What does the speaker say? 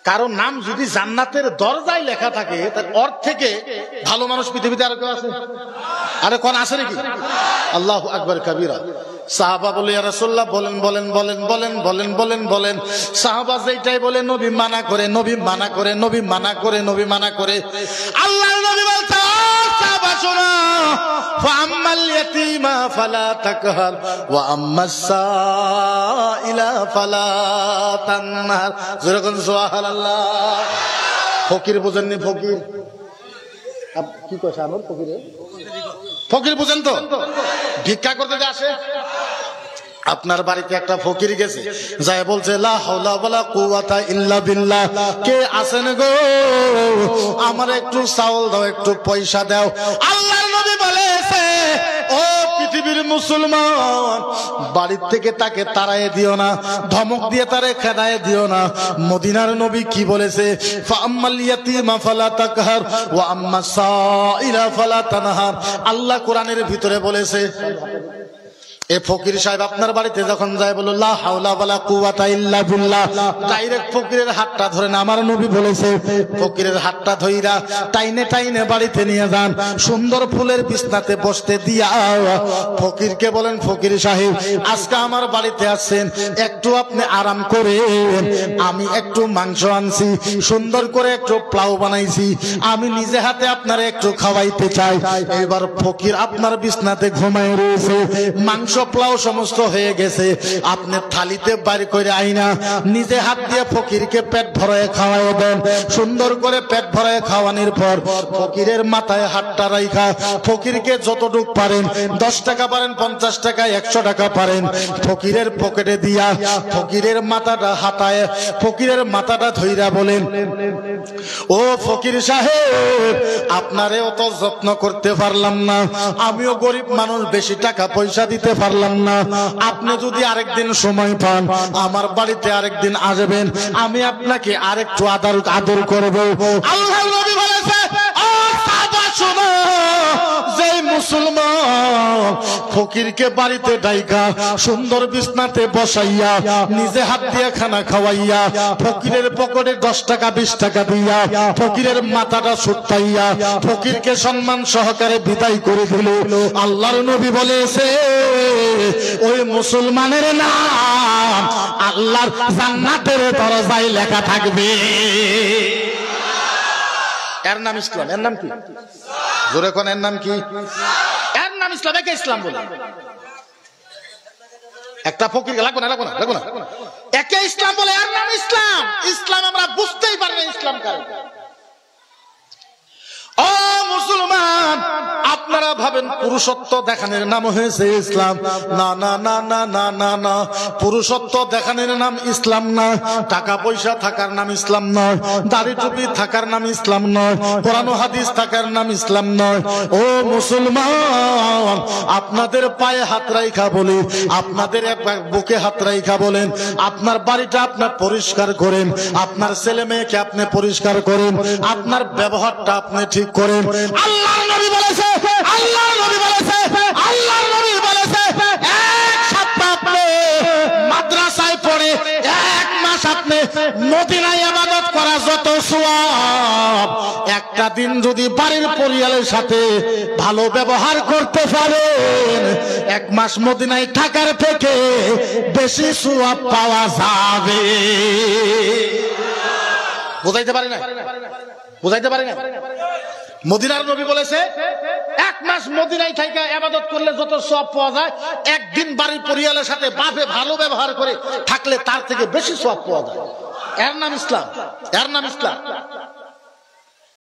কারণ নাম যদি জান্নাতের দরজায় লেখা থাকে তার অর্থ থেকে ভালো মানুষ পৃথিবীতে আর কেউ আছে? আরে কোন আছে নাকি? আল্লাহু আকবার কাবীরা। সাহাবা বলে ইয়া রাসূলুল্লাহ বলেন বলেন বলেন বলেন বলেন বলেন বলেন। সাহাবা যেটাই বলে নবী মানা করে, নবী মানা করে, নবী মানা করে, নবী মানা করে। আল্লাহর নবী বলতে সাহাবা শোনো, ফাআম্মাল ইয়াতীমা ফালা তাকহার ওয়া আম্মাস সাইলা ফালা তানহার। যেরকম সুবহানাল্লাহ। ফকির বুঝেননি? ফকির কি কইছে আমার ফকিরে? ফকির বুঝেন তো? ভিক্ষা করতে যে আসে। আপনার বাড়িতে একটা ফকির গেছে, যায় বলছে লা হাওলা ওয়ালা কুওয়াতা ইল্লা বিল্লাহ, কে আছেন গো আমার একটু চাউল দাও, একটু পয়সা দাও। আল্লাহর নবী বলেছে, ও পৃথিবীর মুসলমান, বাড়ির থেকে তাকে তাড়ায় দিও না, ধমক দিয়ে তারে খেদায় দিও না। মদিনার নবী কি বলেছে? ফাআম্মাল ইয়াতীমা ফালা তাকহার ওয়া আম্মাস সাইলা ফালা তানহার। আল্লাহ কোরআনের ভিতরে বলেছে, এ ফকির সাহেব আপনার বাড়িতে যখন যায় বলো লা হাওলা ওয়ালা কুওয়াতা ইল্লা বিল্লাহ, ডাইরেক্ট ফকিরের হাতটা ধরে না। আমার নবী বলেছে ফকিরের হাতটা ধইরা টাইনে টাইনে বাড়িতে নিয়ে যান, সুন্দর ফুলের বিছনাতে বসতে দিয়া ফকিরকে বলেন, ফকির সাহেব আজকে আমার বাড়িতে আসছেন, একটু আপনি আরাম করে, আমি একটু মাংস আনছি, সুন্দর করে একটু পোলাও বানাইছি, আমি নিজে হাতে আপনারে একটু খাওয়াইতে চাই। এবার ফকির আপনার বিছনাতে ঘুমায় রয়েছে, মাংস পোলাও সমস্ত হয়ে গেছে, আপনি থালিতে বাড়ি করে আইনা নিজে হাত দিয়ে ফকিরকে পেট ভরায় খাওয়াই দেন। সুন্দর করে পেট ভরায় খাওয়ানোর পর ফকিরের মাথায় হাতটা রাইখা ফকিরকে যতটুক পারেন, 10 টাকা পারেন, 50 টাকা, 100 টাকা পারেন, ফকিরের পকেটে দিয়া ফকিরের মাথাটা হাতায় ফকিরের মাথাটা ধইরা বলেন, ও ফকির সাহেব আপনারে অত যত্ন করতে পারলাম না, আমিও গরিব মানুষ, বেশি টাকা পয়সা দিতে পারলাম না, আপনি যদি আরেকদিন সময় পান আমার বাড়িতে আরেকদিন আসবেন, আমি আপনাকে আরেকটু আদর করব। আল্লাহর নবী বলেছে, ও সাহাবা শোনো, যে মুসলমান ফকিরকে বাড়িতে ডাইকা সুন্দর বিছনাতে বসাইয়া নিজে হাত দিয়ে খানা খাওয়াইয়া ফকিরের পকেটে 10 টাকা 20 টাকা দিয়া ফকিরের মাথাটা সুট্টাইয়া ফকিরকে সম্মান সহকারে বিদায় করে দিল, আল্লাহর নবী বলেছে ওই মুসলমানের নাম আল্লাহর জান্নাতের দরজায় লেখা থাকবে। এর নাম ইসলাম। এর নাম কি? জোরে কোন এর নাম কি? এর নাম ইসলাম। একে ইসলাম বলে। একটা ফকির লাগবে না, লাগবে না, লাগবে না, একে ইসলাম বলে, এর নাম ইসলাম। ইসলাম আমরা বুঝতেই পারি না ইসলাম কার। ও মুসলমান, আপনারা ভাবেন পুরুষত্ব দেখানোর নাম হয়েছে ইসলাম। না না না না না না না, পুরুষত্ব দেখানোর নাম ইসলাম না, টাকা পয়সা থাকার নাম ইসলাম নয়, দাড়ি টুপি থাকার নাম ইসলাম নয়, কোরআন হাদিস থাকার নাম ইসলাম নয়। ও মুসলমান, আপনাদের পায়ে হাত রাইখা বলি, আপনাদের বুকে হাত রাইখা বলেন, আপনার বাড়িটা আপনার পরিষ্কার করেন, আপনার ছেলে মেয়েকে আপনি পরিষ্কার করেন, আপনার ব্যবহারটা আপনি ঠিক করেন। আল্লাহর নবী বলেছে, আল্লাহর নবী বলেছে, আল্লাহর নবী বলেছে, এক সপ্তাহ আপনি মাদ্রাসায় পড়ে, 1 মাস আপনি মদিনায় ইবাদত করা যত সওয়াব, একটা দিন যদি বাড়ির পরিবারের সাথে ভালো ব্যবহার করতে পারেন, 1 মাস মদিনায় থাকার থেকে বেশি সওয়াব পাওয়া যাবে। বুঝাইতে পারি না? বুঝাইতে পারি না? মদিনার নবী বলেছে 1 মাস মদিনায় থাইকা ইবাদত করলে যত সওয়াব পাওয়া যায়, একদিন বাড়ির পরিবারের সাথে বাপে ভালো ব্যবহার করে থাকলে তার থেকে বেশি সওয়াব পাওয়া যায়। এর নাম ইসলাম। এর নাম ইসলাম।